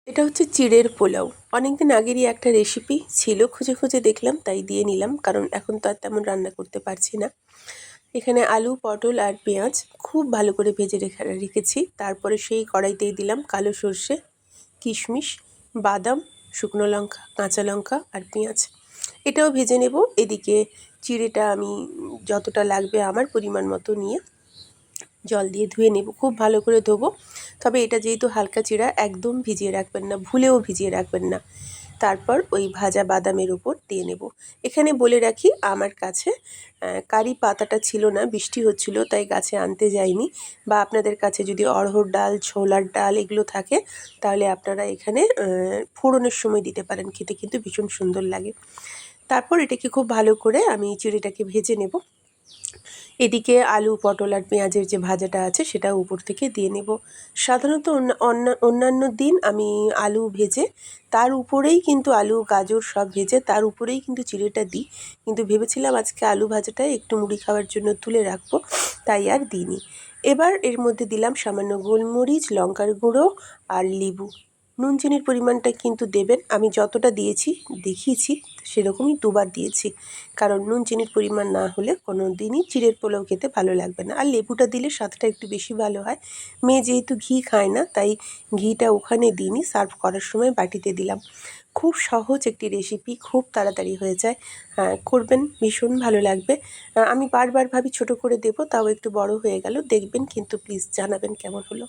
এটা হচ্ছে চিড়ের পোলাও। অনেকদিন আগেরই একটা রেসিপি ছিল, খুঁজে খুঁজে দেখলাম তাই দিয়ে নিলাম, কারণ এখন তো আর তেমন রান্না করতে পারছি না। এখানে আলু, পটল আর পেঁয়াজ খুব ভালো করে ভেজে রেখেছি। তারপরে সেই কড়াইতেই দিলাম কালো সর্ষে, কিশমিশ, বাদাম, শুকনো লঙ্কা, কাঁচা লঙ্কা আর পেঁয়াজ। এটাও ভেজে নেব। এদিকে চিড়েটা আমি যতটা লাগবে আমার পরিমাণ মতো নিয়ে জল দিয়ে ধুয়ে নেব, খুব ভালো করে ধোবো। তবে এটা যেহেতু হালকা চিড়া, একদম ভিজিয়ে রাখবেন না, ভুলেও ভিজিয়ে রাখবেন না। তারপর ওই ভাজা বাদামের উপর দিয়ে নেব। এখানে বলে রাখি, আমার কাছে কারি পাতাটা ছিল না, বৃষ্টি হচ্ছিল তাই গাছে আনতে যাইনি। বা আপনাদের কাছে যদি অড়হর ডাল, ছোলার ডাল এগুলো থাকে তাহলে আপনারা এখানে ফোড়নের সময় দিতে পারেন, খেতে কিন্তু ভীষণ সুন্দর লাগে। তারপর এটাকে খুব ভালো করে আমি চিড়েটাকে ভেজে নেব। এদিকে আলু, পটল আর পেঁয়াজের যে ভাজাটা আছে সেটা উপর থেকে দিয়ে নেব। সাধারণত অন্যান্য দিন আমি আলু ভেজে তার উপরেই কিন্তু আলু, গাজর সব ভেজে তার উপরেই কিন্তু চিড়েটা দিই। কিন্তু ভেবেছিলাম আজকে আলু ভাজাটা একটু মুড়ি খাওয়ার জন্য তুলে রাখবো, তাই আর দিইনি। এবার এর মধ্যে দিলাম সামান্য গোলমরিচ, লঙ্কার গুঁড়ো আর লেবু। নুন চিনির পরিমাণটা কিন্তু দেবেন। আমি যতটা দিয়েছি দেখিয়েছি সেরকমই দুবার দিয়েছি, কারণ নুন চিনির পরিমাণ না হলে কোনো দিনই চিড়ের পোলাও খেতে ভালো লাগবে না। আর লেবুটা দিলে স্বাদটা একটু বেশি ভালো হয়। মেয়ে যেহেতু ঘি খায় না তাই ঘিটা ওখানে দিইনি, সার্ভ করার সময় বাটিতে দিলাম। খুব সহজ একটি রেসিপি, খুব তাড়াতাড়ি হয়ে যায়। করবেন, ভীষণ ভালো লাগবে। আমি বারবার ভাবি ছোট করে দেবো, তাও একটু বড় হয়ে গেল। দেখবেন কিন্তু প্লিজ জানাবেন কেমন হলো।